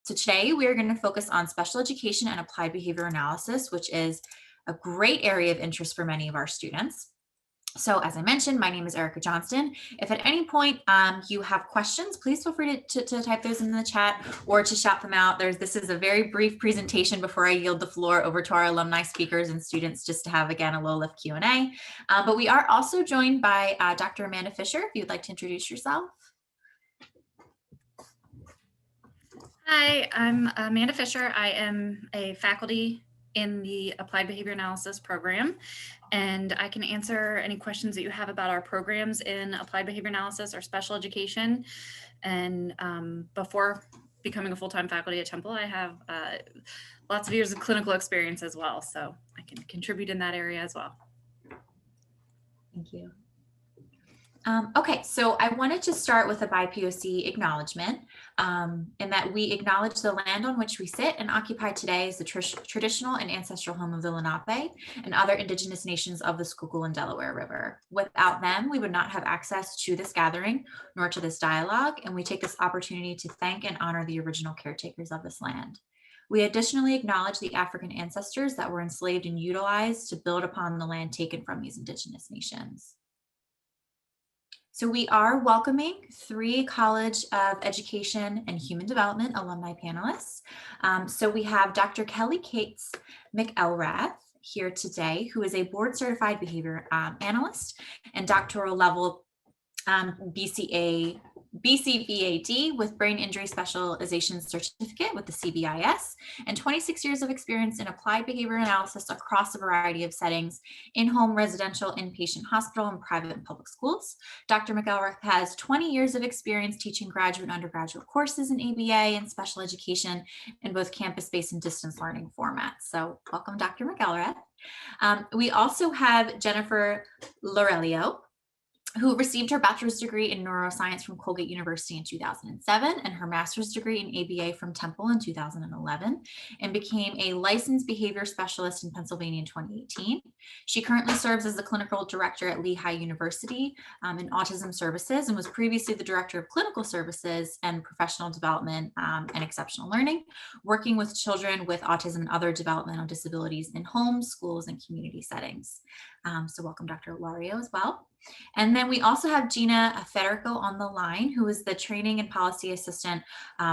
So today we are going to focus on special education and applied behavior analysis, which is a great area of interest for many of our students. So as I mentioned, my name is Erica Johnston. If at any point you have questions, please feel free to type those in the chat or to shout them out. This is a very brief presentation before I yield the floor over to our alumni speakers and students just to have, again, a low-lift Q&A. But we are also joined by Dr. Amanda Fisher, if you'd like to introduce yourself. Hi, I'm Amanda Fisher. I am a faculty in the Applied Behavior Analysis program, and I can answer any questions that you have about our programs in Applied Behavior Analysis or special education. And before becoming a full-time faculty at Temple, I have lots of years of clinical experience as well, so I can contribute in that area as well. Thank you. Okay, so I wanted to start with a BIPOC acknowledgement, in that we acknowledge the land on which we sit and occupy today as the traditional and ancestral home of the Lenape and other indigenous nations of the Schuylkill and Delaware River. Without them, we would not have access to this gathering nor to this dialogue, and we take this opportunity to thank and honor the original caretakers of this land. We additionally acknowledge the African ancestors that were enslaved and utilized to build upon the land taken from these indigenous nations. So we are welcoming 3 College of Education and Human Development alumni panelists. So we have Dr. Kelly Cates McElrath here today, who is a board certified behavior analyst and doctoral level BCBAD with brain injury specialization certificate with the CBIS, and 26 years of experience in applied behavior analysis across a variety of settings in home, residential, inpatient hospital, and private and public schools. Dr. McElrath has 20 years of experience teaching graduate and undergraduate courses in ABA and special education in both campus-based and distance learning formats. So welcome, Dr. McElrath. We also have Jennifer Laurelio, who received her bachelor's degree in neuroscience from Colgate University in 2007 and her master's degree in ABA from Temple in 2011, and became a licensed behavior specialist in Pennsylvania in 2018. She currently serves as the clinical director at Lehigh University in autism services, and was previously the director of clinical services and professional development and exceptional learning, working with children with autism and other developmental disabilities in homes, schools, and community settings. So welcome, Dr. Lario, as well. And then we also have Gina Federico on the line, who is the training and policy assistant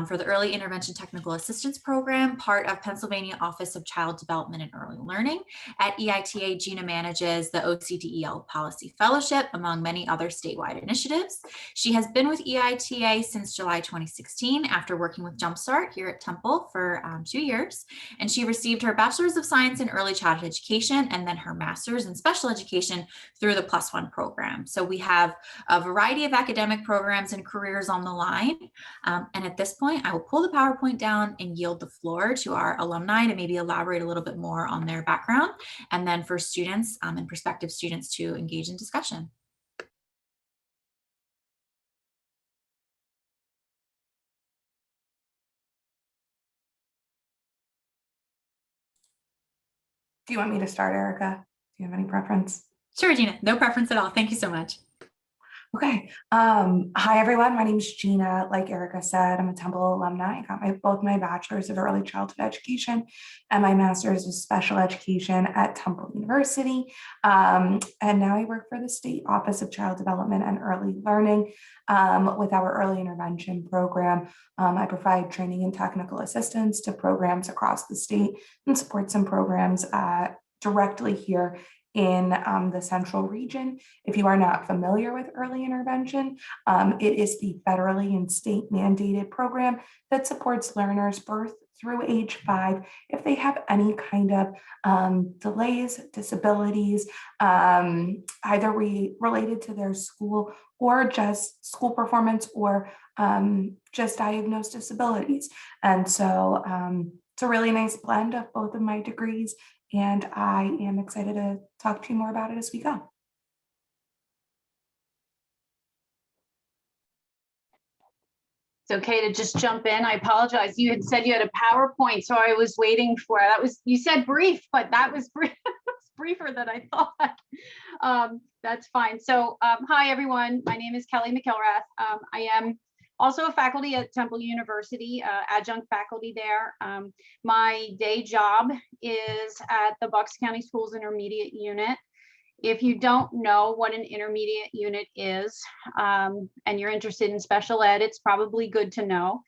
for the Early Intervention Technical Assistance Program, part of Pennsylvania Office of Child Development and Early Learning. At EITA, Gina manages the OCDEL Policy Fellowship, among many other statewide initiatives. She has been with EITA since July 2016 after working with Jumpstart here at Temple for 2 years. And she received her Bachelor's of Science in Early Childhood Education and then her Master's in Special Education through the +1 program. So we have a variety of academic programs and careers on the line. And at this point, I will pull the PowerPoint down and yield the floor to our alumni to maybe elaborate a little bit more on their background, and then for students and prospective students to engage in discussion. Do you want me to start, Erica? Do you have any preference? Sure, Gina, no preference at all. Thank you so much. Okay. Hi, everyone. My name is Gina. Like Erica said, I'm a Temple alumni. I got both my bachelor's of early childhood education and my master's of special education at Temple University. And now I work for the State Office of Child Development and Early Learning with our early intervention program. I provide training and technical assistance to programs across the state and support some programs directly here in the central region. If you are not familiar with early intervention, it is the federally and state mandated program that supports learners birth through age 5 if they have any kind of delays, disabilities, either related to their school or just school performance or just diagnosed disabilities. And so it's a really nice blend of both of my degrees, and I am excited to talk to you more about it as we go. It's okay to just jump in. I apologize. You had said you had a PowerPoint, so I was waiting for that. You said brief, but that was brief. It's briefer than I thought. That's fine. So hi, everyone. My name is Kelly McElrath. I am Also a faculty at Temple University, adjunct faculty there. My day job is at the Bucks County Schools Intermediate Unit. If you don't know what an intermediate unit is, and you're interested in special ed, it's probably good to know.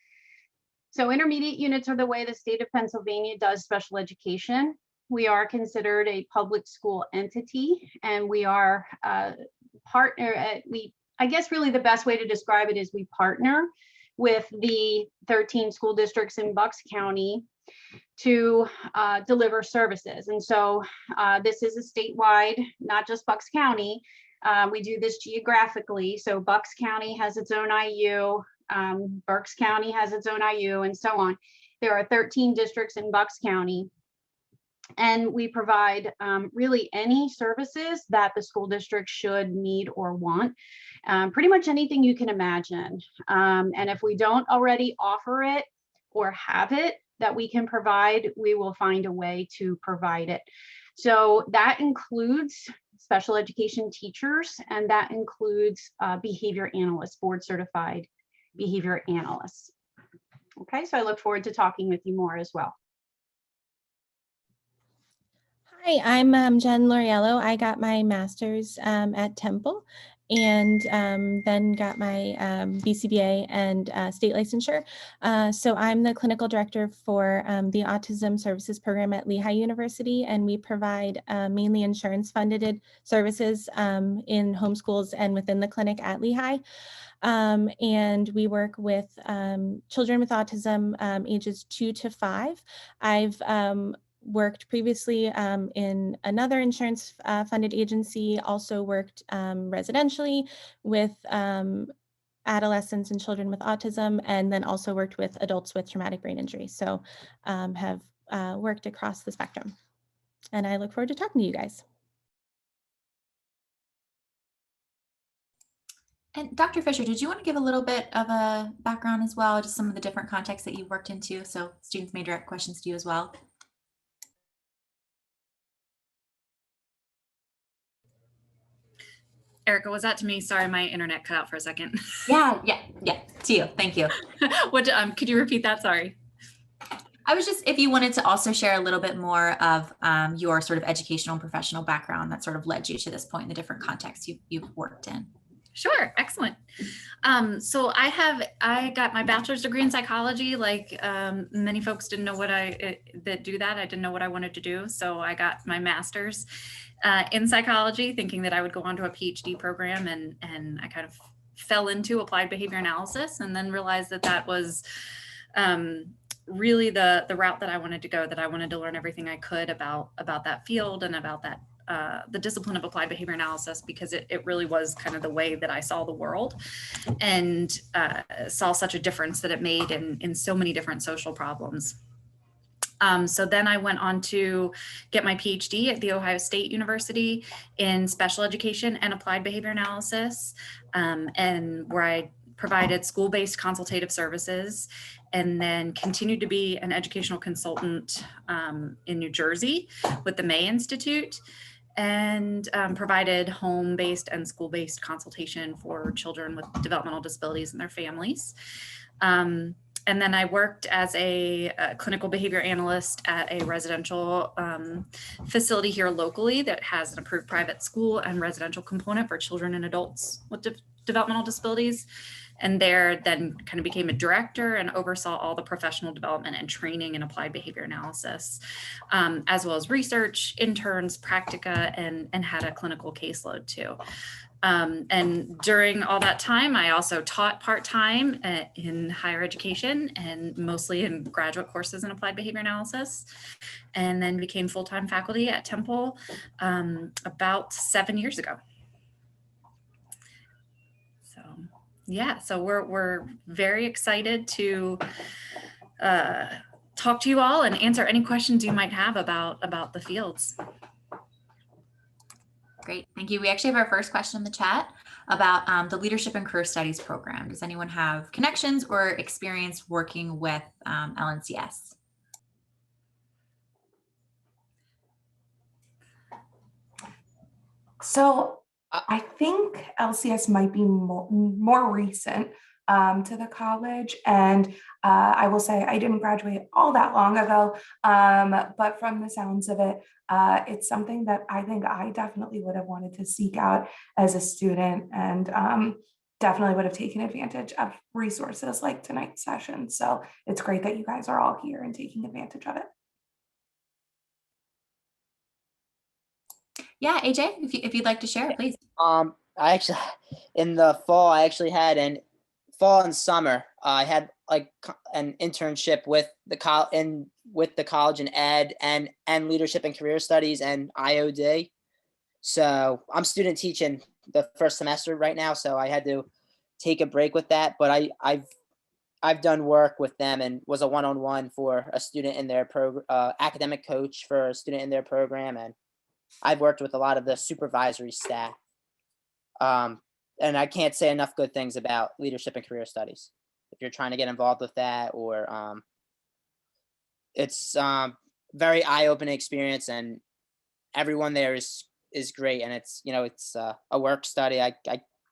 So intermediate units are the way the state of Pennsylvania does special education. We are considered a public school entity, and we are I guess really the best way to describe it is we partner with the 13 school districts in Bucks County to deliver services. And so this is a statewide, not just Bucks County. We do this geographically. So Bucks County has its own IU, Berks County has its own IU, and so on. There are 13 districts in Bucks County. And we provide really any services that the school district should need or want, pretty much anything you can imagine. And if we don't already offer it or have it that we can provide, we will find a way to provide it. So that includes special education teachers, and that includes behavior analysts, board certified behavior analysts. Okay, so I look forward to talking with you more as well. Hi, I'm Jen Loriello. I got my master's at Temple and then got my BCBA and state licensure. So I'm the clinical director for the Autism Services Program at Lehigh University, and we provide mainly insurance funded services in homeschools and within the clinic at Lehigh. And we work with children with autism ages 2 to 5. I've worked previously in another insurance funded agency, also worked residentially with adolescents and children with autism, and then also worked with adults with traumatic brain injury. So have worked across the spectrum. And I look forward to talking to you guys. And Dr. Fisher, did you want to give a little bit of a background as well, just some of the different contexts that you've worked into, so students may direct questions to you as well? Erica, was that to me? Sorry, my internet cut out for a second. Yeah, to you. Thank you. What? Could you repeat that? Sorry. I was just, if you wanted to also share a little bit more of your sort of educational and professional background that sort of led you to this point in the different contexts you've worked in. Sure, excellent. So I got my bachelor's degree in psychology. Like many folks didn't know that do that. I didn't know what I wanted to do. So I got my master's in psychology, thinking that I would go on to a PhD program, and I kind of fell into applied behavior analysis, and then realized that was really the route that I wanted to go, that I wanted to learn everything I could about that field and about that the discipline of applied behavior analysis, because it really was kind of the way that I saw the world, and saw such a difference that it made in so many different social problems. So then I went on to get my PhD at The Ohio State University in special education and applied behavior analysis, and where I provided school-based consultative services, and then continued to be an educational consultant in New Jersey with the May Institute, and provided home-based and school-based consultation for children with developmental disabilities and their families. And then I worked as a clinical behavior analyst at a residential facility here locally that has an approved private school and residential component for children and adults with developmental disabilities. And there then kind of became a director and oversaw all the professional development and training in applied behavior analysis, as well as research, interns, practica, and had a clinical caseload too. And during all that time, I also taught part-time in higher education, and mostly in graduate courses in applied behavior analysis, and then became full-time faculty at Temple about 7 years ago. So yeah, so we're very excited to talk to you all and answer any questions you might have about the fields. Great, thank you. We actually have our first question in the chat about the Leadership and Career Studies program. Does anyone have connections or experience working with LNCS? So I think LCS might be more recent. to the college. And I will say I didn't graduate all that long ago, but from the sounds of it, it's something that I think I definitely would have wanted to seek out as a student, and definitely would have taken advantage of resources like tonight's session. So it's great that you guys are all here and taking advantage of it. Yeah, AJ, if you'd like to share, please. I actually, in the fall, I actually had fall and summer. I had like an internship with the college in ed and leadership and career studies and IOD. So I'm student teaching the first semester right now, so I had to take a break with that. But I've done work with them and was a one-on-one for a student in their academic coach for a student in their program, and I've worked with a lot of the supervisory staff. And I can't say enough good things about leadership and career studies. If you're trying to get involved with that, or it's very eye-opening experience, and everyone there is great. And it's, you know, it's a work study. I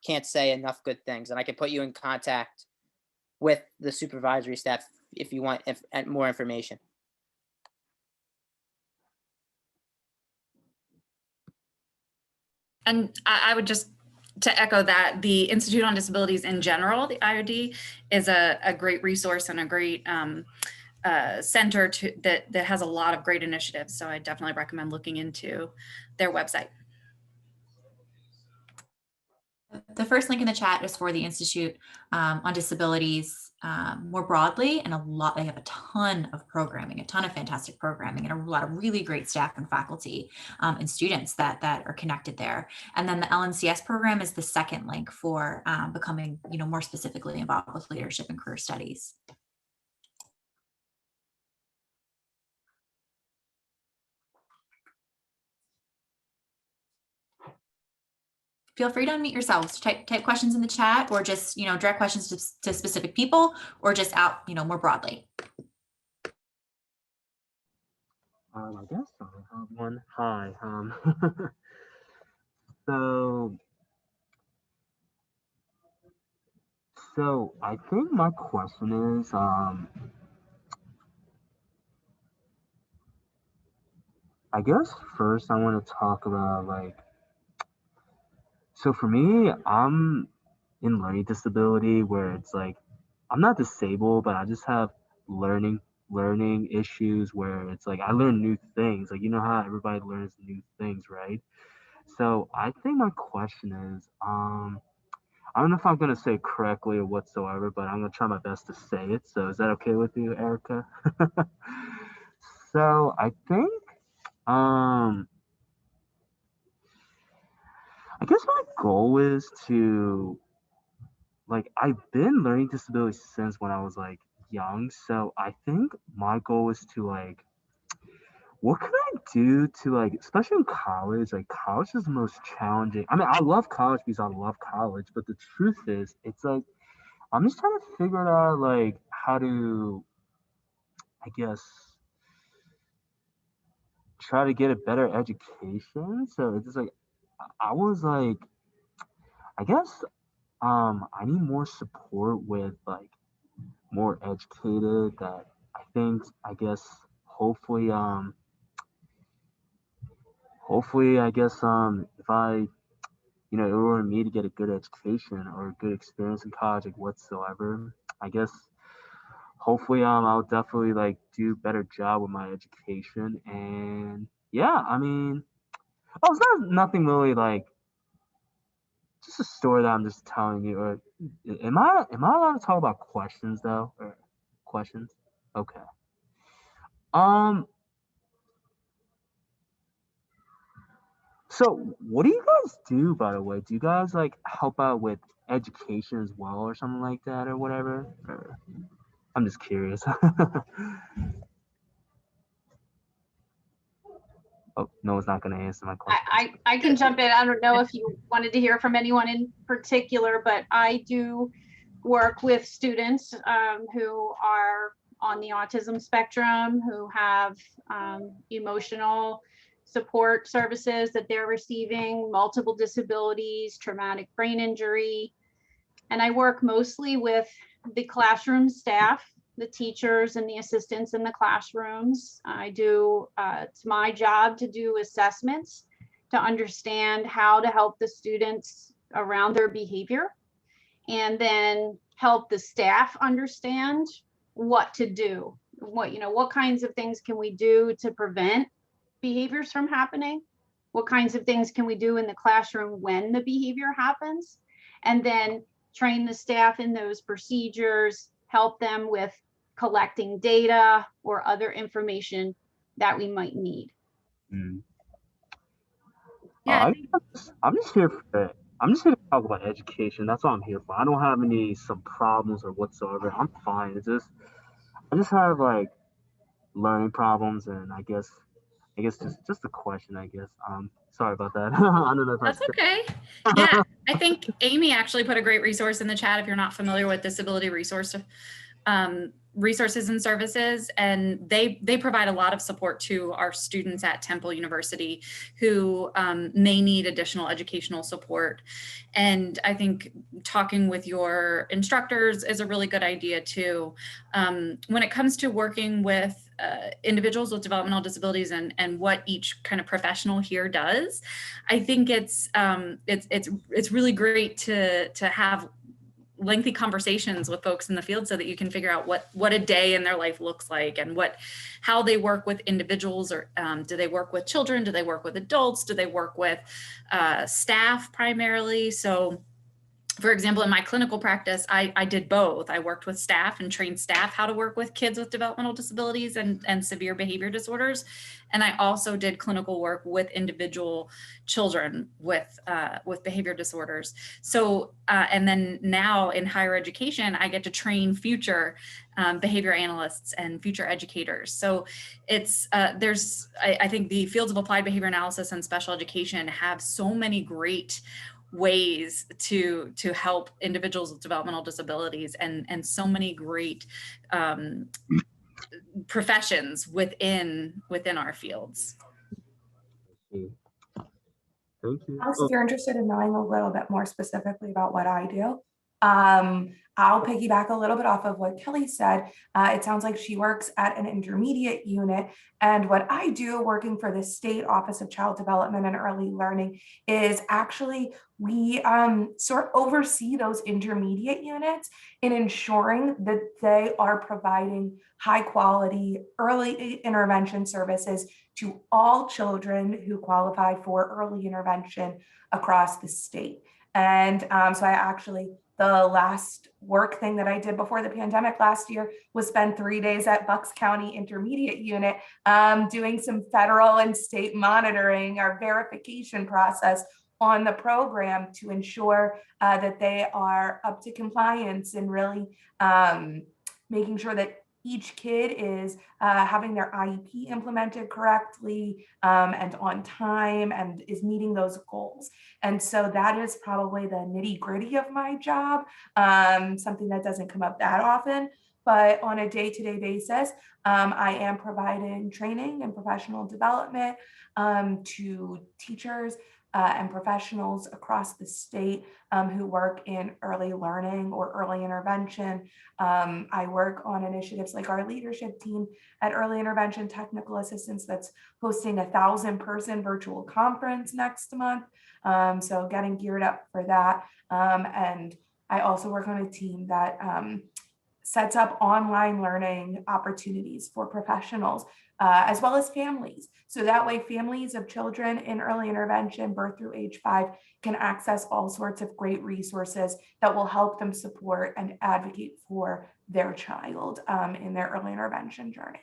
can't say enough good things, and I can put you in contact with the supervisory staff if you want more information. And I would just, to echo that, the Institute on Disabilities in general, the IOD, is a great resource and a great center that has a lot of great initiatives. So I definitely recommend looking into their website. The first link in the chat is for the Institute on Disabilities more broadly, and they have a ton of programming, a ton of fantastic programming, and a lot of really great staff and faculty and students that are connected there. And then the LNCS program is the second link for becoming, you know, more specifically involved with leadership and career studies. Feel free to unmute yourselves, type questions in the chat, or just, you know, direct questions to specific people, or just out, you know, more broadly. I guess I have one. Hi. So I think my question is, I guess first I want to talk about, like, so for me, I'm in learning disability where it's like, I'm not disabled, but I just have learning issues where it's like I learn new things. Like, you know how everybody learns new things, right? So I think my question is, I don't know if I'm gonna say it correctly or whatsoever, but I'm gonna try my best to say it. So is that okay with you, Erica? So I think, I guess my goal is to, like, I've been learning disabilities since when I was like young. So I think my goal is to, like, what can I do to, like, especially in college, like college is the most challenging. I mean, I love college because I love college, but the truth is, it's like, I'm just trying to figure out, like, how to, I guess, try to get a better education. So it's just like, I was like, I guess, I need more support with, like, more educated that I think, I guess, hopefully, I guess, if I, you know, in order for me to get a good education or a good experience in college, like whatsoever, I guess, hopefully, I'll definitely, like, do a better job with my education. And yeah, I mean, oh, it's nothing really, like, just a story that I'm just telling you. Or am I allowed to talk about questions though? Or questions? Okay. So what do you guys do, by the way? Do you guys, like, help out with education as well or something like that or whatever? Or, I'm just curious. Oh, no one's not going to answer my question. I can jump in. I don't know if you wanted to hear from anyone in particular, but I do work with students who are on the autism spectrum, who have emotional support services that they're receiving, multiple disabilities, traumatic brain injury, And I work mostly with the classroom staff, the teachers and the assistants in the classrooms. I do, it's my job to do assessments to understand how to help the students around their behavior, and then help the staff understand what to do. What kinds of things can we do to prevent behaviors from happening? What kinds of things can we do in the classroom when the behavior happens? And then train the staff in those procedures, help them with collecting data or other information that we might need. Mm. Yeah, I'm just here for it. I'm just here to talk about education. That's what I'm here for. I don't have some problems or whatsoever. I'm fine. I just have like learning problems, and I guess just a question. I guess. Sorry about that. I don't know if that's okay. Yeah, I think Amy actually put a great resource in the chat if you're not familiar with disability resources and services, and they provide a lot of support to our students at Temple University who may need additional educational support. And I think talking with your instructors is a really good idea too. When it comes to working with individuals with developmental disabilities and what each kind of professional here does, I think it's really great to have lengthy conversations with folks in the field so that you can figure out what a day in their life looks like and how they work with individuals, or do they work with children? Do they work with adults? Do they work with staff primarily? So for example, in my clinical practice, I did both. I worked with staff and trained staff how to work with kids with developmental disabilities and severe behavior disorders. And I also did clinical work with individual children with behavior disorders. So, and then now in higher education, I get to train future behavior analysts and future educators. So it's, I think the fields of applied behavior analysis and special education have so many great ways to help individuals with developmental disabilities, and so many great professions within our fields. Thank you. Alex, if you're interested in knowing a little bit more specifically about what I do, I'll piggyback a little bit off of what Kelly said. It sounds like she works at an intermediate unit. And what I do working for the State Office of Child Development and Early Learning is actually we sort of oversee those intermediate units in ensuring that they are providing high quality early intervention services to all children who qualify for early intervention across the state. And so I actually, the last work thing that I did before the pandemic last year was spend 3 days at Bucks County Intermediate Unit doing some federal and state monitoring, our verification process on the program to ensure that they are up to compliance and really making sure that each kid is having their IEP implemented correctly and on time and is meeting those goals. And so that is probably the nitty gritty of my job, something that doesn't come up that often. But on a day-to-day basis, I am providing training and professional development to teachers and professionals across the state who work in early learning or early intervention. I work on initiatives like our leadership team at Early Intervention Technical Assistance that's hosting 1,000-person virtual conference next month. So getting geared up for that. And I also work on a team that sets up online learning opportunities for professionals as well as families. So that way families of children in early intervention, birth through age 5, can access all sorts of great resources that will help them support and advocate for their child in their early intervention journey.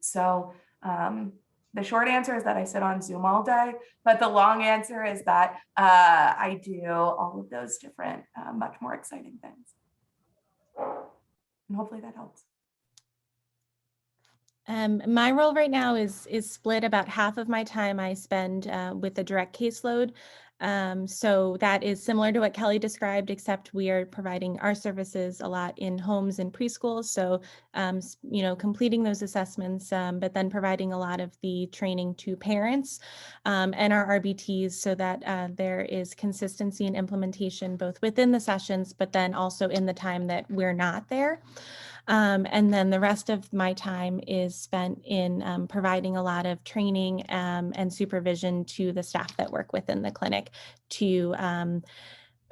So the short answer is that I sit on Zoom all day, but the long answer is that I do all of those different, much more exciting things. And hopefully that helps. My role right now is split. About half of my time I spend with a direct caseload So that is similar to what Kelly described, except we are providing our services a lot in homes and preschools. So, completing those assessments, but then providing a lot of the training to parents and our RBTs so that there is consistency and implementation both within the sessions, but then also in the time that we're not there. And then the rest of my time is spent in providing a lot of training and supervision to the staff that work within the clinic to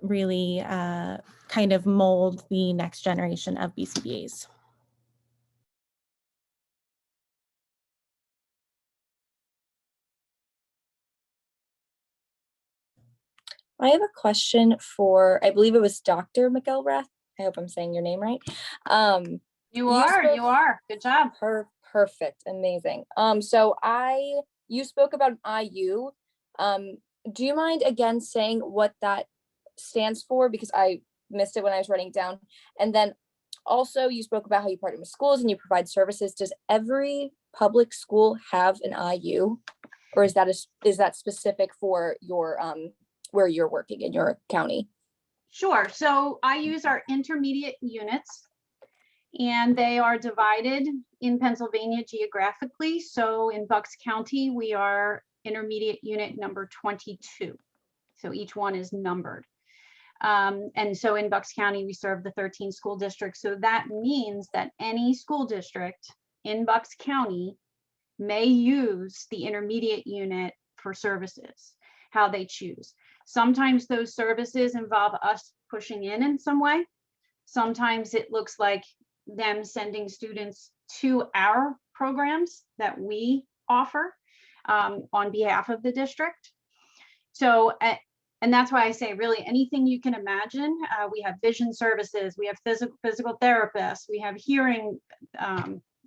really kind of mold the next generation of BCBAs. I have a question for, I believe it was Dr. McElrath. I hope I'm saying your name right. You are. Good job. Perfect. Amazing. So you spoke about an IU. Do you mind again saying what that stands for? Because I missed it when I was writing it down. And then also you spoke about how you partner with schools and you provide services. Does every public school have an IU? Or is that specific for your where you're working in your county? Sure. So IUs are intermediate units, and they are divided in Pennsylvania geographically. So in Bucks County, we are intermediate unit number 22. So each one is numbered. And so in Bucks County, we serve the 13 school districts. So that means that any school district in Bucks County may use the intermediate unit for services, how they choose. Sometimes those services involve us pushing in some way. Sometimes it looks like them sending students to our programs that we offer on behalf of the district. So, and that's why I say really anything you can imagine. We have vision services, we have physical therapists, we have hearing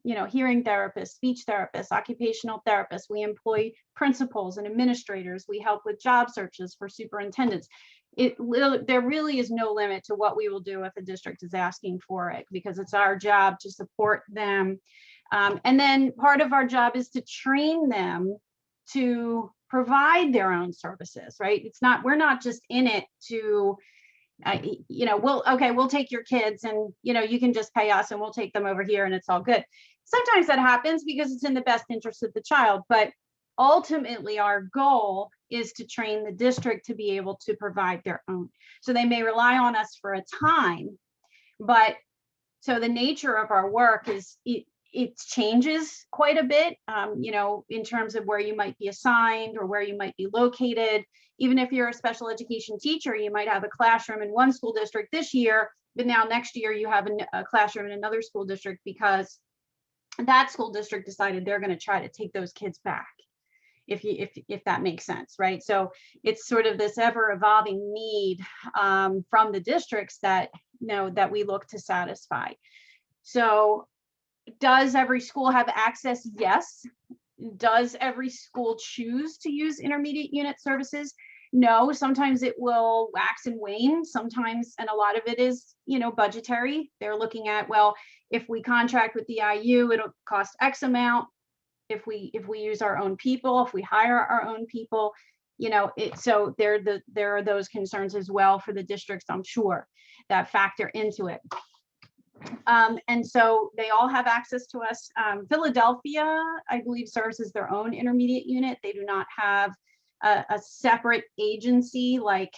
therapists, speech therapists, occupational therapists. We employ principals and administrators. We help with job searches for superintendents. There really is no limit to what we will do if a district is asking for it, because it's our job to support them. And then part of our job is to train them to provide their own services, right? We're not just in it to, we'll take your kids and, you can just pay us and we'll take them over here and it's all good. Sometimes that happens because it's in the best interest of the child, but ultimately our goal is to train the district to be able to provide their own. So they may rely on us for a time, but so the nature of our work is it changes quite a bit, in terms of where you might be assigned or where you might be located. Even if you're a special education teacher, you might have a classroom in one school district this year, but now next year you have a classroom in another school district because that school district decided they're going to try to take those kids back, if that makes sense, right? So it's sort of this ever evolving need from the districts that that we look to satisfy. So does every school have access? Yes. Does every school choose to use intermediate unit services? No. Sometimes it will wax and wane. Sometimes, and a lot of it is, budgetary. They're looking at, well, if we contract with the IU, it'll cost X amount. If we use our own people, if we hire our own people, so there are those concerns as well for the districts, I'm sure, that factor into it. And so they all have access to us. Philadelphia, I believe, serves as their own intermediate unit. They do not have a separate agency like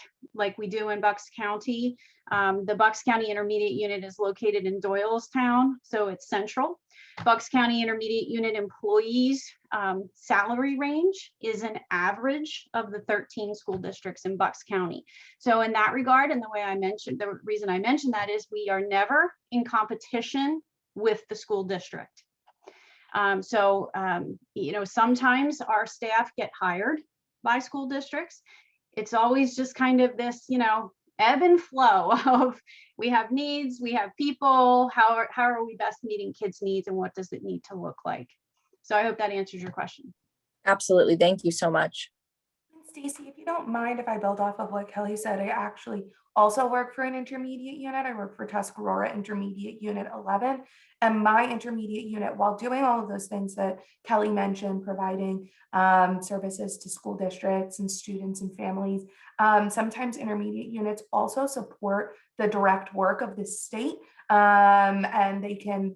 we do in Bucks County. The Bucks County Intermediate Unit is located in Doylestown, so it's central. Bucks County Intermediate Unit employees' salary range is an average of the 13 school districts in Bucks County. So in that regard, and the reason I mentioned that is we are never in competition with the school district. Sometimes our staff get hired by school districts. It's always just kind of this, ebb and flow of we have needs, we have people, how are we best meeting kids' needs and what does it need to look like? So I hope that answers your question. Absolutely. Thank you so much. Stacey, if you don't mind, if I build off of what Kelly said, I actually also work for an intermediate unit. I work for Tuscarora Intermediate Unit 11. And my intermediate unit, while doing all of those things that Kelly mentioned, providing services to school districts and students and families, sometimes intermediate units also support the direct work of the state, and they can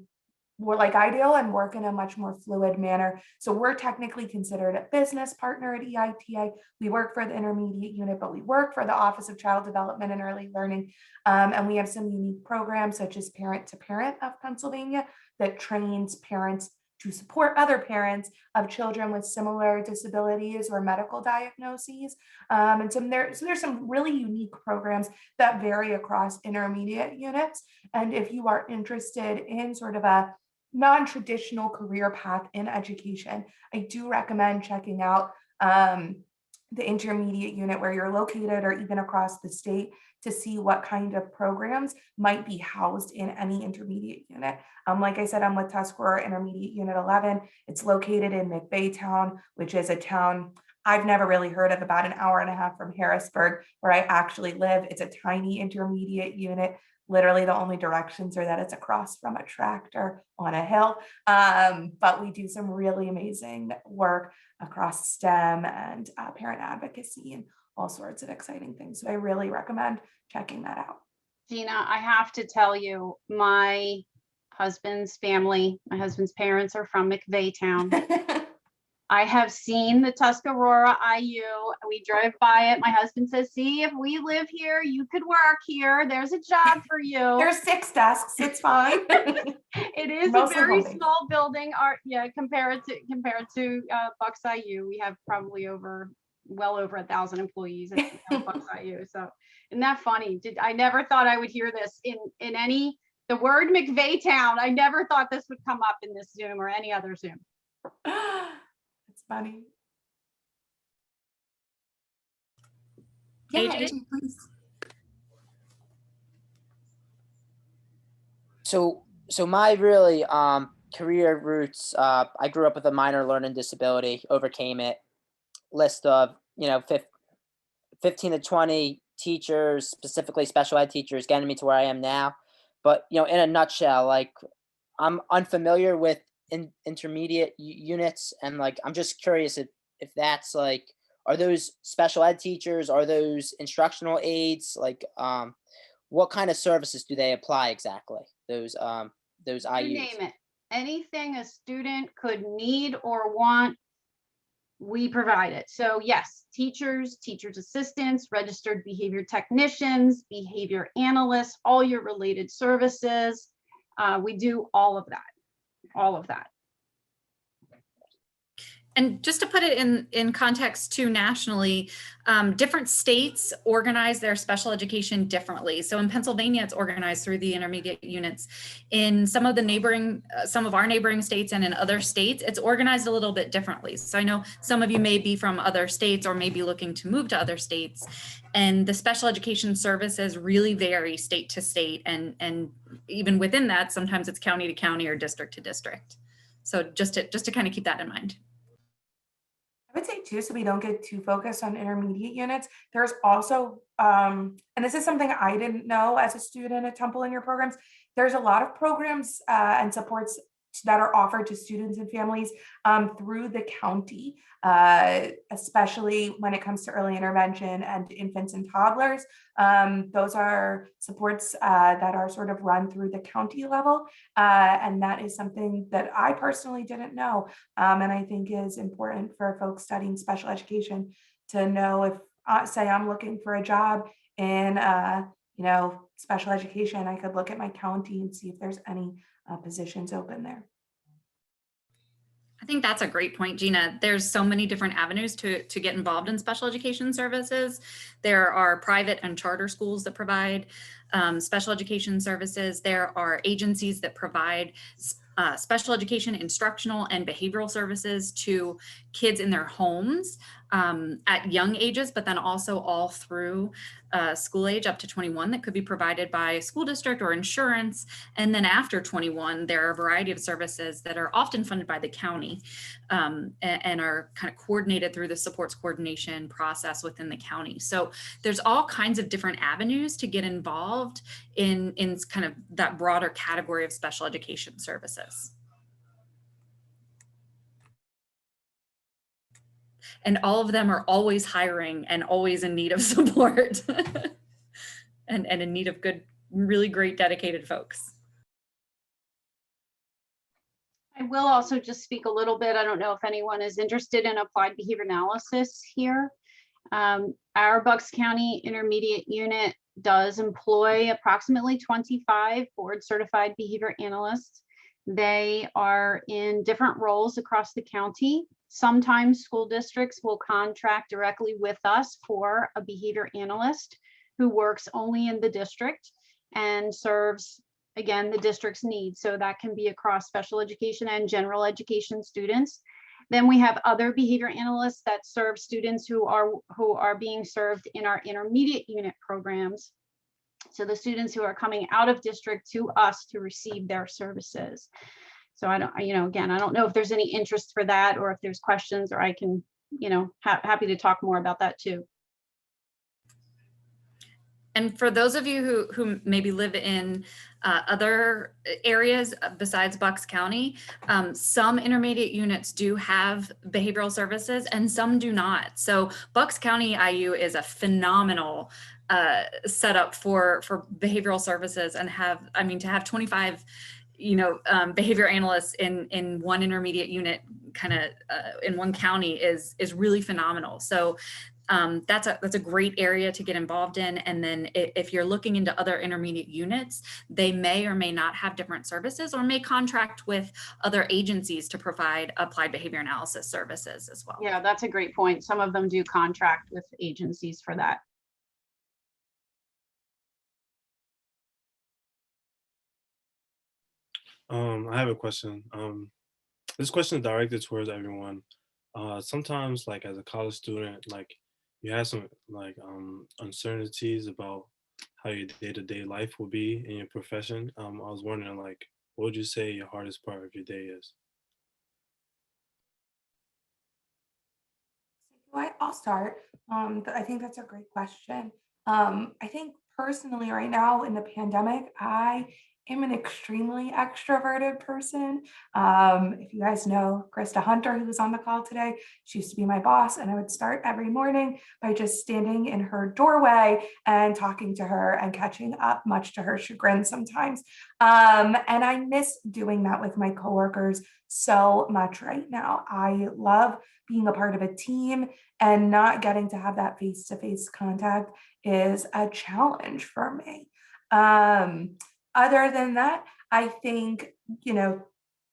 like ideal and work in a much more fluid manner. So we're technically considered a business partner at EITA. We work for the intermediate unit, but we work for the Office of Child Development and Early Learning. And we have some unique programs such as Parent to Parent of Pennsylvania that trains parents to support other parents of children with similar disabilities or medical diagnoses. And so there's some really unique programs that vary across intermediate units. And if you are interested in sort of a non-traditional career path in education, I do recommend checking out the intermediate unit where you're located or even across the state to see what kind of programs might be housed in any intermediate unit. Like I said, I'm with Tuscarora Intermediate Unit 11. It's located in McVaytown, which is a town I've never really heard of, about an hour and a half from Harrisburg, where I actually live. It's a tiny intermediate unit. Literally the only directions are that it's across from a tractor on a hill. But we do some really amazing work across STEM and parent advocacy and all sorts of exciting things. So I really recommend checking that out. Gina, I have to tell you, my husband's family, my husband's parents are from McVaytown. I have seen the Tuscarora IU. We drove by it. My husband says, see, if we live here, you could work here. There's a job for you. There's 6 desks. It's fine. It is Mostly a very home-based. small building. Compared to Bucks IU, we have probably well over 1,000 employees at Bucks IU. So isn't that funny? I never thought I would hear this in the word McVaytown. I never thought this would come up in this Zoom or any other Zoom. It's funny. Yeah, AJ? AJ, please. So my really career roots, I grew up with a minor learning disability, overcame it. List of 15 to 20 teachers, specifically special ed teachers, getting me to where I am now. But in a nutshell, like, I'm unfamiliar with intermediate units, and like, I'm just curious if that's like, are those special ed teachers, are those instructional aides, like what kind of services do they apply exactly, those IUs? You name it. Anything a student could need or want, we provide it. So yes, teachers assistants, registered behavior technicians, behavior analysts, all your related services. We do all of that. And just to put it in context too, nationally, different states organize their special education differently. So in Pennsylvania, it's organized through the intermediate units. In some of our neighboring states and in other states, it's organized a little bit differently. So I know some of you may be from other states or may be looking to move to other states, and the special education services really vary state to state. And even within that, sometimes it's county to county or district to district. So just to kind of keep that in mind. I would say too, so we don't get too focused on intermediate units, there's also, and this is something I didn't know as a student at Temple in your programs, there's a lot of programs and supports that are offered to students and families through the county, especially when it comes to early intervention and infants and toddlers. Those are supports that are sort of run through the county level. And that is something that I personally didn't know. And I think is important for folks studying special education to know if, say, I'm looking for a job in, special education, I could look at my county and see if there's any positions open there. I think that's a great point, Gina. There's so many different avenues to get involved in special education services. There are private and charter schools that provide special education services. There are agencies that provide special education, instructional, and behavioral services to kids in their homes. at young ages, but then also all through school age up to 21 that could be provided by a school district or insurance. And then after 21, there are a variety of services that are often funded by the county and are kind of coordinated through the supports coordination process within the county. So there's all kinds of different avenues to get involved in kind of that broader category of special education services. And all of them are always hiring and always in need of support and in need of good, really great, dedicated folks. I will also just speak a little bit. I don't know if anyone is interested in applied behavior analysis here. Our Bucks County Intermediate Unit does employ approximately 25 board certified behavior analysts. They are in different roles across the county. Sometimes school districts will contract directly with us for a behavior analyst who works only in the district and serves, again, the district's needs. So that can be across special education and general education students. Then we have other behavior analysts that serve students who are being served in our intermediate unit programs. So the students who are coming out of district to us to receive their services. So I don't, again, I don't know if there's any interest for that or if there's questions, or I can, happy to talk more about that too. And for those of you who maybe live in other areas besides Bucks County, some intermediate units do have behavioral services and some do not. So Bucks County IU is a phenomenal setup for behavioral services, and to have 25 behavior analysts in one intermediate unit kind of in one county is really phenomenal. So that's a great area to get involved in. And then if you're looking into other intermediate units, they may or may not have different services or may contract with other agencies to provide applied behavior analysis services as well. Yeah, that's a great point. Some of them do contract with agencies for that. I have a question. This question is directed towards everyone. Sometimes, like as a college student, like you have some uncertainties about how your day-to-day life will be in your profession. I was wondering, like, what would you say your hardest part of your day is? I'll start. I think that's a great question. I think personally right now in the pandemic, I am an extremely extroverted person. If you guys know Krista Hunter, who was on the call today, she used to be my boss, and I would start every morning by just standing in her doorway and talking to her and catching up, much to her chagrin sometimes. And I miss doing that with my coworkers so much right now. I love being a part of a team, and not getting to have that face-to-face contact is a challenge for me. Other than that, I think, in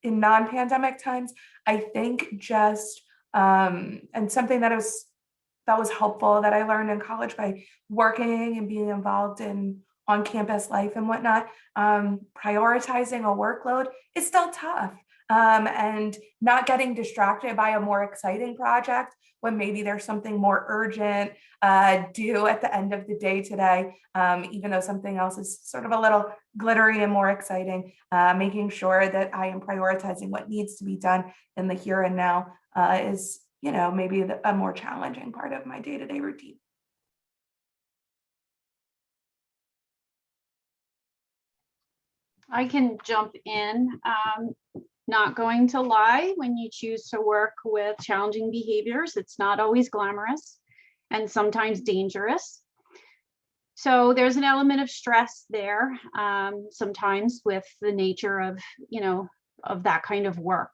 non-pandemic times, I think just, and something that was helpful that I learned in college by working and being involved in on-campus life and whatnot, prioritizing a workload is still tough. And not getting distracted by a more exciting project when maybe there's something more urgent due at the end of the day today, even though something else is sort of a little glittery and more exciting, making sure that I am prioritizing what needs to be done in the here and now is, maybe a more challenging part of my day-to-day routine. I can jump in. Not going to lie, when you choose to work with challenging behaviors, it's not always glamorous and sometimes dangerous. So there's an element of stress there, sometimes with the nature of, of that kind of work.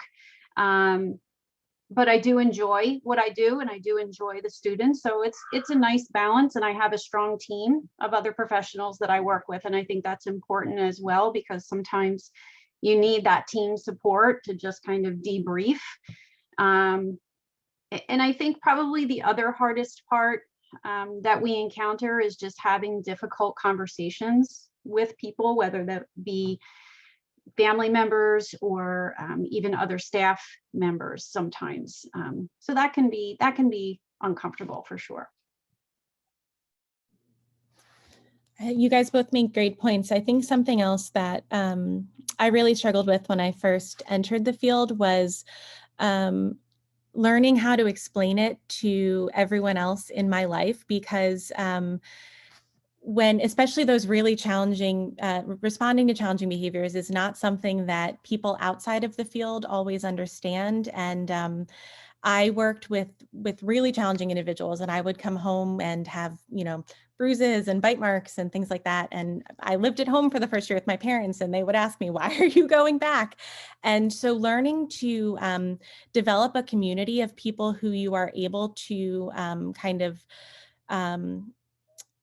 But I do enjoy what I do, and I do enjoy the students. So it's a nice balance, and I have a strong team of other professionals that I work with. And I think that's important as well, because sometimes you need that team support to just kind of debrief. And I think probably the other hardest part that we encounter is just having difficult conversations with people, whether that be family members or even other staff members sometimes. So that can be uncomfortable for sure. You guys both make great points. I think something else that I really struggled with when I first entered the field was learning how to explain it to everyone else in my life, because when, especially those really challenging, responding to challenging behaviors is not something that people outside of the field always understand. And I worked with really challenging individuals, and I would come home and have, bruises and bite marks and things like that. And I lived at home for the first year with my parents, and they would ask me, why are you going back? And so learning to develop a community of people who you are able to kind of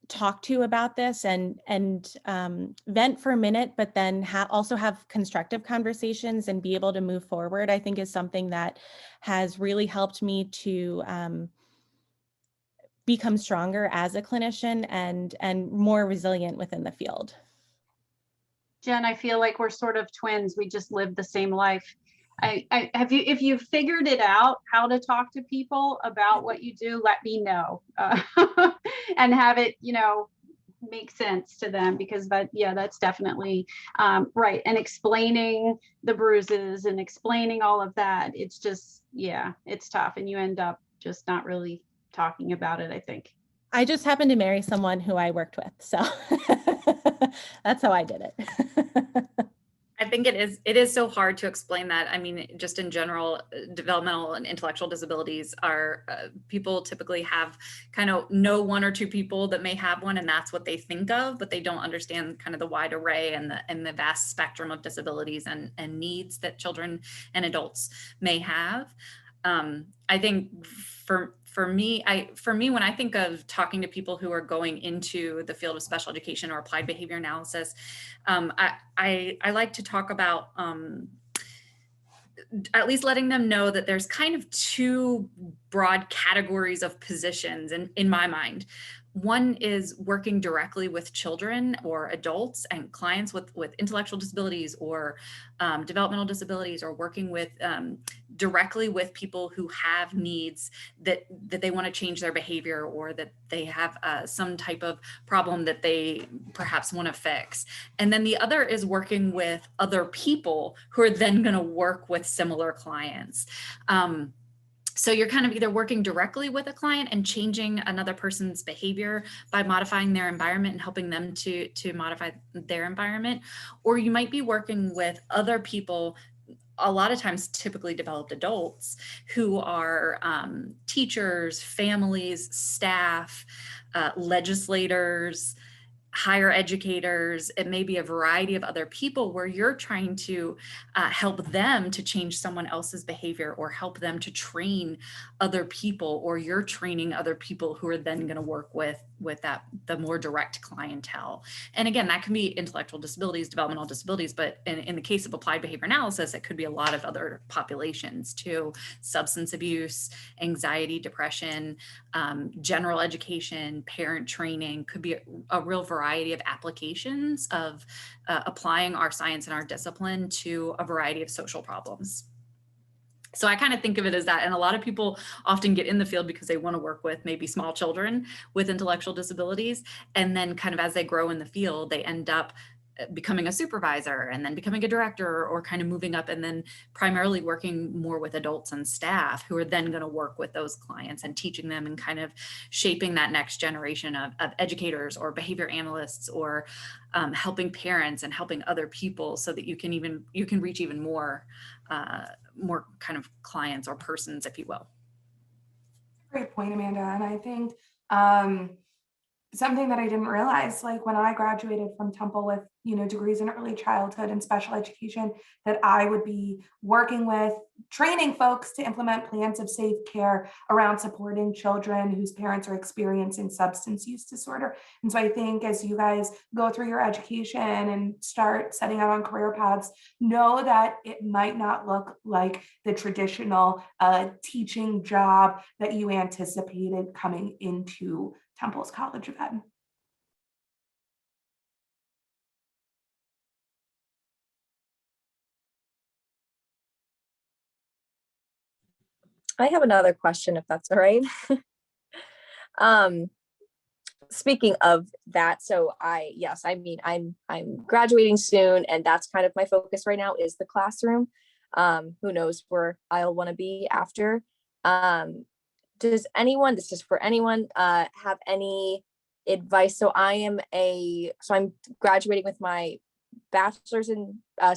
talk to about this and vent for a minute, but then also have constructive conversations and be able to move forward, I think is something that has really helped me to become stronger as a clinician and more resilient within the field. Jen, I feel like we're sort of twins. We just live the same life. If you've figured it out how to talk to people about what you do, let me know and have it, make sense to them, because that's definitely right. And explaining the bruises and explaining all of that, it's just, it's tough, and you end up just not really talking about it, I think. I just happened to marry someone who I worked with, so that's how I did it. I think it is so hard to explain that. I mean, just in general, developmental and intellectual disabilities are people typically have kind of know one or two people that may have one, and that's what they think of, but they don't understand kind of the wide array and the vast spectrum of disabilities and needs that children and adults may have. I think for me, when I think of talking to people who are going into the field of special education or applied behavior analysis, I like to talk about at least letting them know that there's kind of two broad categories of positions in my mind. One is working directly with children or adults and clients with intellectual disabilities or developmental disabilities, or working with directly with people who have needs that they want to change their behavior, or that they have some type of problem that they perhaps want to fix. And then the other is working with other people who are then going to work with similar clients. So you're kind of either working directly with a client and changing another person's behavior by modifying their environment and helping them to modify their environment, or you might be working with other people, a lot of times typically developed adults, who are teachers, families, staff, legislators, higher educators. It may be a variety of other people where you're trying to help them to change someone else's behavior, or help them to train other people, or you're training other people who are then going to work with the more direct clientele. And again, that can be intellectual disabilities, developmental disabilities, but in the case of applied behavior analysis, it could be a lot of other populations too: substance abuse, anxiety, depression, general education, parent training. Could be a real variety of applications of applying our science and our discipline to a variety of social problems. So I kind of think of it as that. And a lot of people often get in the field because they want to work with maybe small children with intellectual disabilities. And then kind of as they grow in the field, they end up becoming a supervisor, and then becoming a director, or kind of moving up, and then primarily working more with adults and staff who are then going to work with those clients and teaching them and kind of shaping that next generation of educators or behavior analysts, or helping parents and helping other people, so that you can reach even more kind of clients or persons, if you will. Great point, Amanda. And I think something that I didn't realize, like when I graduated from Temple with, degrees in early childhood and special education, that I would be working with training folks to implement plans of safe care around supporting children whose parents are experiencing substance use disorder. And so I think as you guys go through your education and start setting out on career paths, know that it might not look like the traditional teaching job that you anticipated coming into Temple's College of Ed. I have another question, if that's all right. Speaking of that, so I'm graduating soon, and that's kind of my focus right now is the classroom. Who knows where I'll want to be after. Does anyone, this is for anyone, have any advice? So I'm graduating with my bachelor's in my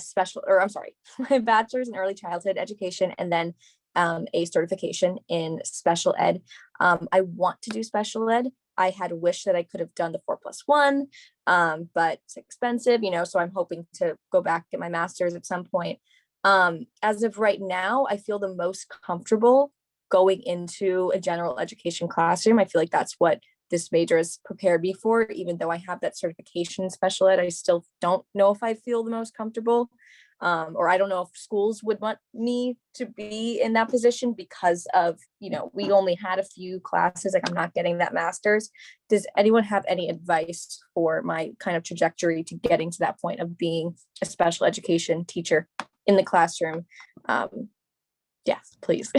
bachelor's in early childhood education, and then a certification in special ed. I want to do special ed. I had wished that I could have done the 4+1, but it's expensive, so I'm hoping to go back, get my master's at some point. As of right now, I feel the most comfortable going into a general education classroom. I feel like that's what this major has prepared me for. Even though I have that certification in special ed, I still don't know if I feel the most comfortable. Or I don't know if schools would want me to be in that position because of, we only had a few classes, like I'm not getting that master's. Does anyone have any advice for my kind of trajectory to getting to that point of being a special education teacher in the classroom? Yes, please.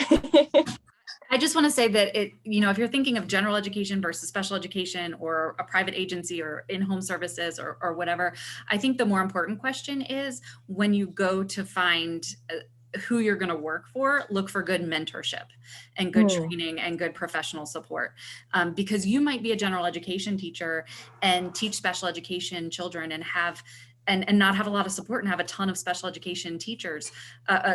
I just want to say that if you're thinking of general education versus special education or a private agency or in-home services or whatever, I think the more important question is when you go to find who you're going to work for, look for good mentorship and good training and good professional support. Because you might be a general education teacher and teach special education children and not have a lot of support and have a ton of special education teachers,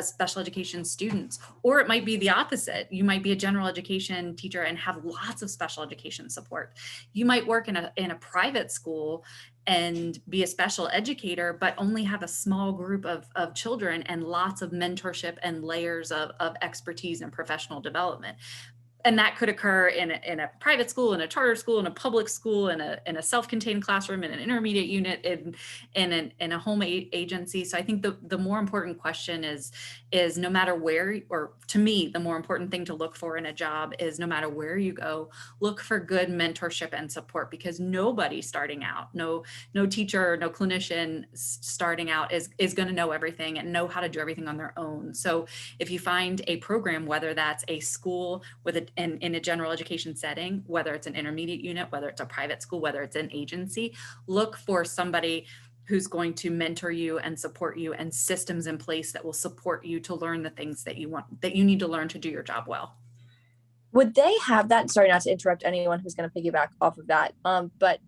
special education students. Or it might be the opposite. You might be a general education teacher and have lots of special education support. You might work in a private school and be a special educator, but only have a small group of children and lots of mentorship and layers of expertise and professional development. And that could occur in a private school, in a charter school, in a public school, in a self-contained classroom, in an intermediate unit, in a home agency. So I think the more important question is no matter where, or to me, the more important thing to look for in a job is no matter where you go, look for good mentorship and support, because nobody starting out, no teacher, no clinician starting out is going to know everything and know how to do everything on their own. So if you find a program, whether that's a school in a general education setting, whether it's an intermediate unit, whether it's a private school, whether it's an agency, look for somebody who's going to mentor you and support you, and systems in place that will support you to learn the things that you need to learn to do your job well. Would they have that? Sorry, not to interrupt anyone who's going to piggyback off of that. But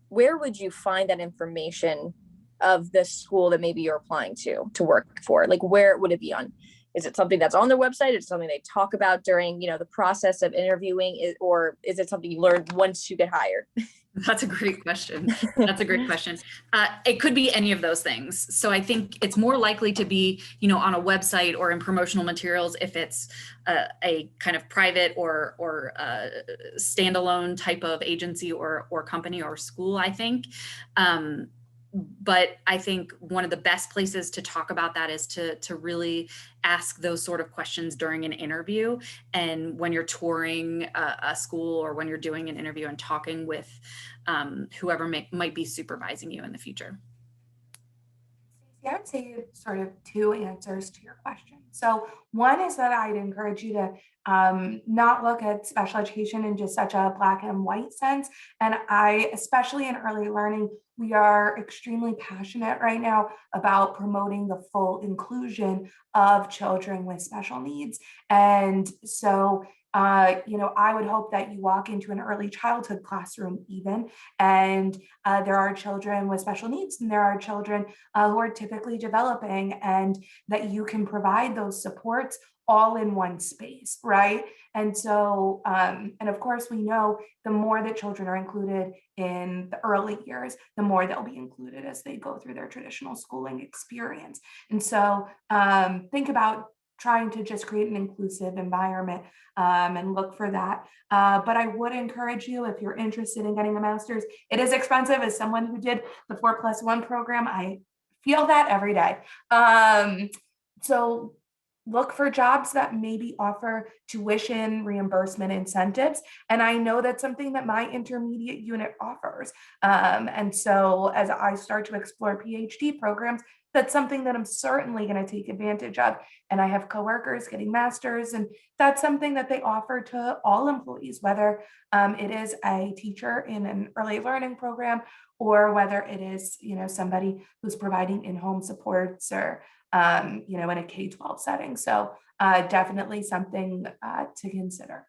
where would you find that information of the school that maybe you're applying to work for? Like, where would it be on? Is it something that's on their website? Is it something they talk about during, the process of interviewing, or is it something you learn once you get hired? That's a great question. It could be any of those things. So I think it's more likely to be, on a website or in promotional materials if it's a kind of private or standalone type of agency or company or school, I think. But I think one of the best places to talk about that is to really ask those sort of questions during an interview, and when you're touring a school, or when you're doing an interview and talking with whoever might be supervising you in the future. I would say sort of two answers to your question. So one is that I'd encourage you to not look at special education in just such a black and white sense. And especially in early learning, we are extremely passionate right now about promoting the full inclusion of children with special needs. And so I would hope that you walk into an early childhood classroom even, and there are children with special needs, and there are children who are typically developing, and that you can provide those supports all in one space, right? And so, and of course, we know the more that children are included in the early years, the more they'll be included as they go through their traditional schooling experience. And so think about trying to just create an inclusive environment and look for that. But I would encourage you, if you're interested in getting a master's, it is expensive. As someone who did the 4+1 program, I feel that every day. So look for jobs that maybe offer tuition reimbursement incentives. And I know that's something that my intermediate unit offers. And so as I start to explore PhD programs, that's something that I'm certainly going to take advantage of. And I have coworkers getting masters, and that's something that they offer to all employees, whether it is a teacher in an early learning program, or whether it is, somebody who's providing in-home supports, or in a K-12 setting. So definitely something to consider.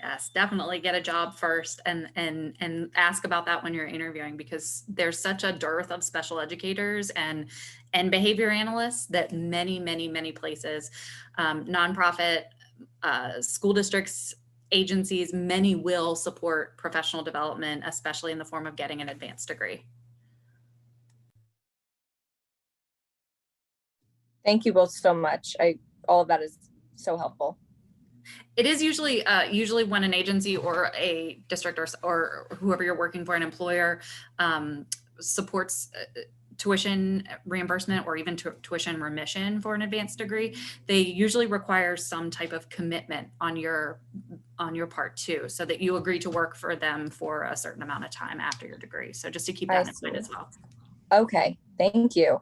Yes, definitely get a job first and ask about that when you're interviewing, because there's such a dearth of special educators and behavior analysts that many places, nonprofit, school districts, agencies, many will support professional development, especially in the form of getting an advanced degree. Thank you both so much. All of that is so helpful. It is usually when an agency or a district or whoever you're working for, an employer, supports tuition reimbursement or even tuition remission for an advanced degree, they usually require some type of commitment on your part too, so that you agree to work for them for a certain amount of time after your degree. So just to keep that in mind as well. Okay, thank you.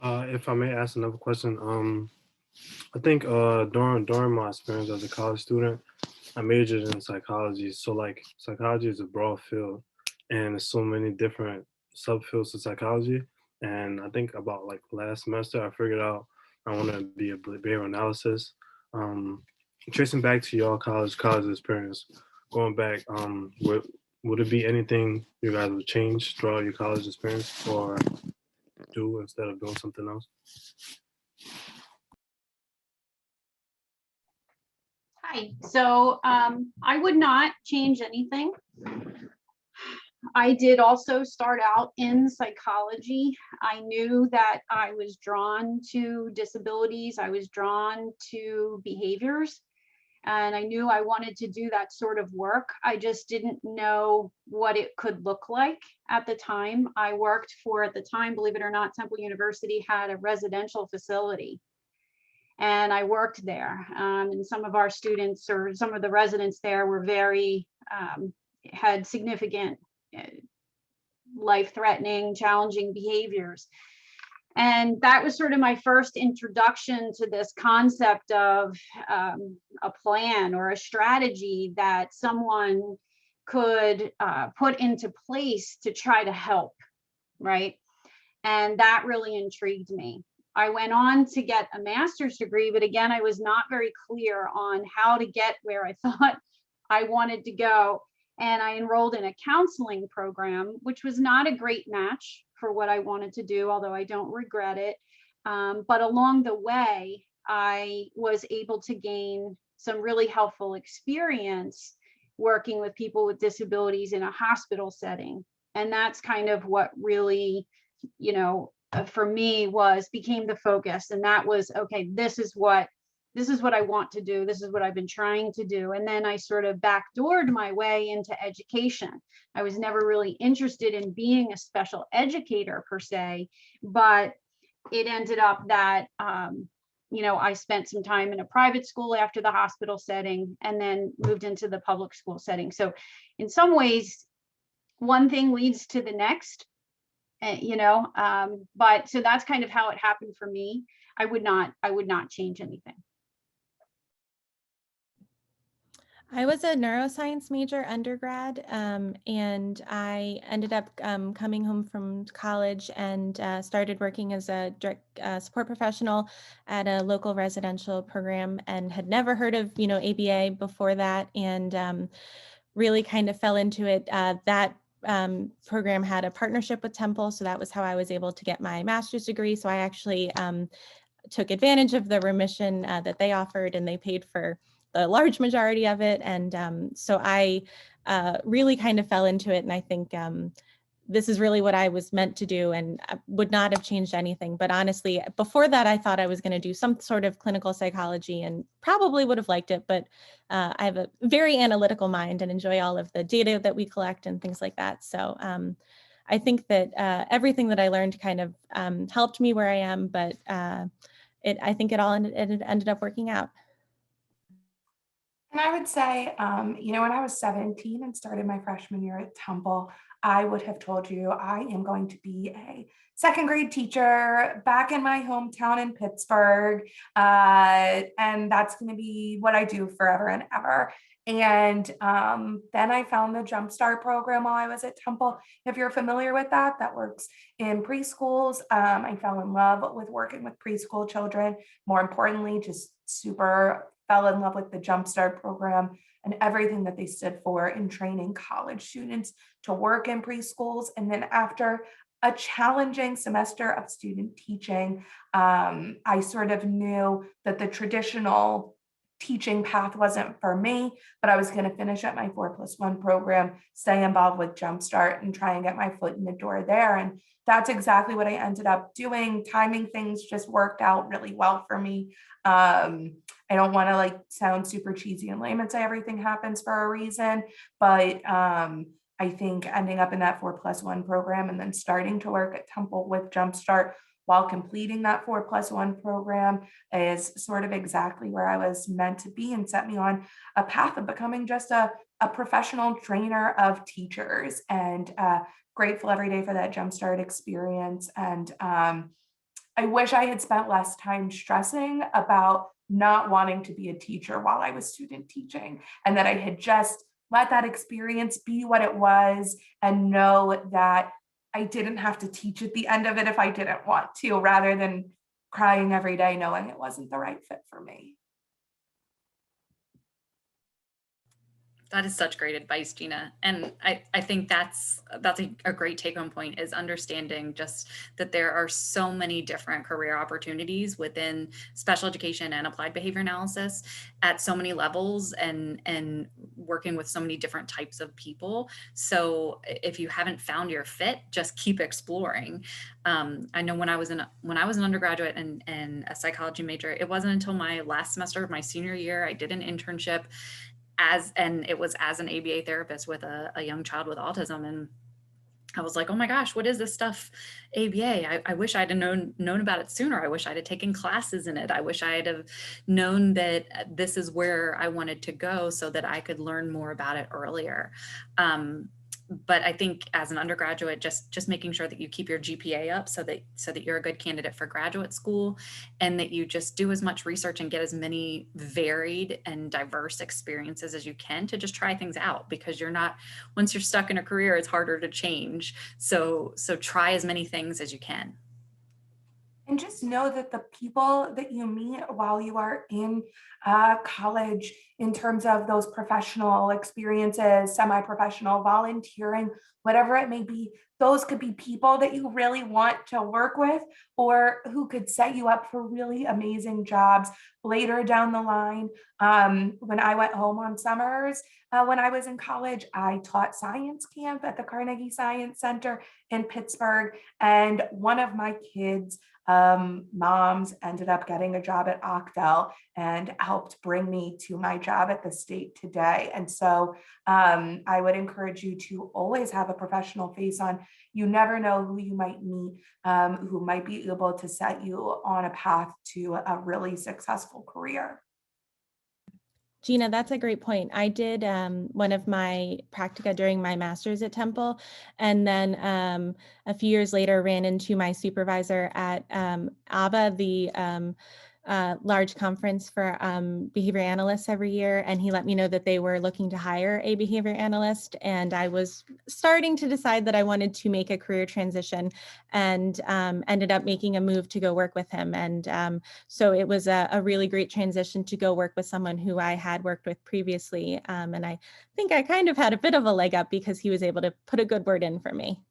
If I may ask another question, I think during my experience as a college student, I majored in psychology. So like psychology is a broad field, and there's so many different subfields to psychology. And I think about like last semester, I figured out I want to be a behavioral analysis. Tracing back to your college experience, going back, would it be anything you guys would change throughout your college experience or do instead of doing something else? Hi. So I would not change anything. I did also start out in psychology. I knew that I was drawn to disabilities. I was drawn to behaviors, and I knew I wanted to do that sort of work. I just didn't know what it could look like at the time. I worked for, at the time, believe it or not, Temple University had a residential facility. And I worked there. And some of our students, or some of the residents there, were very, had significant life-threatening, challenging behaviors. And that was sort of my first introduction to this concept of a plan or a strategy that someone could put into place to try to help, right? And that really intrigued me. I went on to get a master's degree, but again, I was not very clear on how to get where I thought I wanted to go. And I enrolled in a counseling program, which was not a great match for what I wanted to do, although I don't regret it. But along the way, I was able to gain some really helpful experience working with people with disabilities in a hospital setting. And that's kind of what really, for me became the focus. And that was, okay, this is what I want to do. This is what I've been trying to do. And then I sort of backdoored my way into education. I was never really interested in being a special educator per se, but it ended up that, I spent some time in a private school after the hospital setting and then moved into the public school setting. So in some ways, one thing leads to the next. But so that's kind of how it happened for me. I would not change anything. I was a neuroscience major undergrad, and I ended up coming home from college and started working as a direct support professional at a local residential program, and had never heard of, ABA before that, and really kind of fell into it. That program had a partnership with Temple, so that was how I was able to get my master's degree. So I actually took advantage of the remission that they offered, and they paid for the large majority of it. And so I really kind of fell into it. And I think this is really what I was meant to do, and I would not have changed anything. But honestly, before that, I thought I was going to do some sort of clinical psychology and probably would have liked it. But I have a very analytical mind and enjoy all of the data that we collect and things like that. So I think that everything that I learned kind of helped me where I am, but I think it all ended up working out. And I would say, when I was 17 and started my freshman year at Temple, I would have told you I am going to be a second grade teacher back in my hometown in Pittsburgh. And that's going to be what I do forever and ever. And then I found the Jumpstart program while I was at Temple. If you're familiar with that, that works in preschools. I fell in love with working with preschool children. More importantly, just super fell in love with the Jumpstart program and everything that they stood for in training college students to work in preschools. And then after a challenging semester of student teaching, I sort of knew that the traditional teaching path wasn't for me, but I was going to finish up my 4+1 program, stay involved with Jumpstart and try and get my foot in the door there. And that's exactly what I ended up doing. Timing things just worked out really well for me. I don't want to like sound super cheesy and lame and say everything happens for a reason, but I think ending up in that 4+1 program and then starting to work at Temple with Jumpstart while completing that 4+1 program is sort of exactly where I was meant to be and set me on a path of becoming just a professional trainer of teachers, and grateful every day for that Jumpstart experience. And I wish I had spent less time stressing about not wanting to be a teacher while I was student teaching, and that I had just let that experience be what it was and know that I didn't have to teach at the end of it if I didn't want to, rather than crying every day knowing it wasn't the right fit for me. That is such great advice, Gina. And I think that's a great take home point, is understanding just that there are so many different career opportunities within special education and applied behavior analysis at so many levels, and working with so many different types of people. So if you haven't found your fit, just keep exploring. I know when I was an undergraduate and a psychology major, it wasn't until my last semester of my senior year, I did an internship and it was as an ABA therapist with a young child with autism. And I was like, oh my gosh, what is this stuff, ABA? I wish I'd have known about it sooner. I wish I'd have taken classes in it. I wish I'd have known that this is where I wanted to go so that I could learn more about it earlier. But I think as an undergraduate, just making sure that you keep your GPA up so that you're a good candidate for graduate school, and that you just do as much research and get as many varied and diverse experiences as you can to just try things out, because once you're stuck in a career, it's harder to change. So try as many things as you can. And just know that the people that you meet while you are in college, in terms of those professional experiences, semi-professional, volunteering, whatever it may be, those could be people that you really want to work with, or who could set you up for really amazing jobs later down the line. When I went home on summers, when I was in college, I taught science camp at the Carnegie Science Center in Pittsburgh, and one of my kids' moms ended up getting a job at Octel and helped bring me to my job at the state today. And so I would encourage you to always have a professional face on. You never know who you might meet, who might be able to set you on a path to a really successful career. Gina, that's a great point. I did one of my practica during my master's at Temple, and then a few years later ran into my supervisor at ABA, the large conference for behavior analysts every year, and he let me know that they were looking to hire a behavior analyst, and I was starting to decide that I wanted to make a career transition, and ended up making a move to go work with him. And so it was a really great transition to go work with someone who I had worked with previously, and I think I kind of had a bit of a leg up because he was able to put a good word in for me.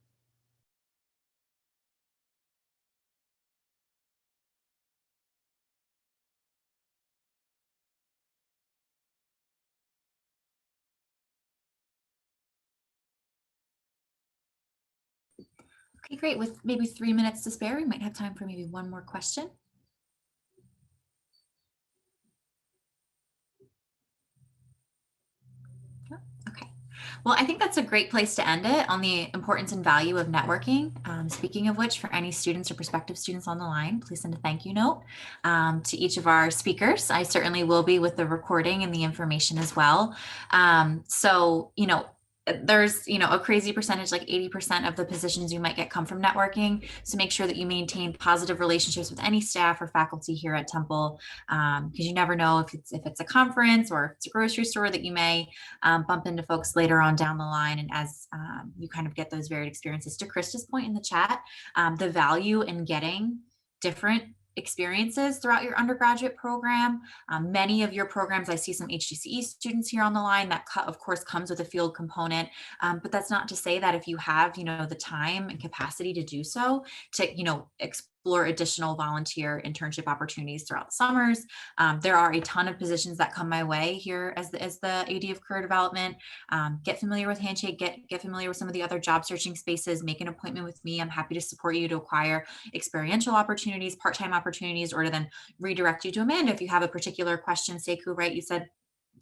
Okay, great. With maybe 3 minutes to spare, we might have time for maybe one more question. Okay. Well, I think that's a great place to end it, on the importance and value of networking. Speaking of which, for any students or prospective students on the line, please send a thank you note to each of our speakers. I certainly will be with the recording and the information as well. So, there's, a crazy percentage, like 80% of the positions you might get come from networking. So make sure that you maintain positive relationships with any staff or faculty here at Temple, because you never know if it's a conference or if it's a grocery store that you may bump into folks later on down the line. And as you kind of get those varied experiences, to Krista's point in the chat, the value in getting different experiences throughout your undergraduate program. Many of your programs, I see some HGCE students here on the line, that of course comes with a field component, but that's not to say that if you have, the time and capacity to do so, to, explore additional volunteer internship opportunities throughout the summers. There are a ton of positions that come my way here as the AD of career development. Get familiar with Handshake, get familiar with some of the other job searching spaces, make an appointment with me. I'm happy to support you to acquire experiential opportunities, part-time opportunities, or to then redirect you to Amanda if you have a particular question. Sekou, right? You said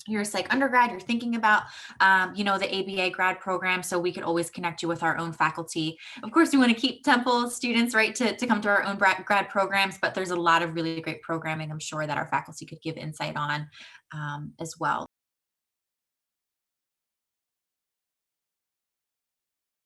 you're a psych undergrad, you're thinking about, the ABA grad program. So we could always connect you with our own faculty. Of course, we want to keep Temple students, right, to come to our own grad programs, but there's a lot of really great programming I'm sure that our faculty could give insight on as well.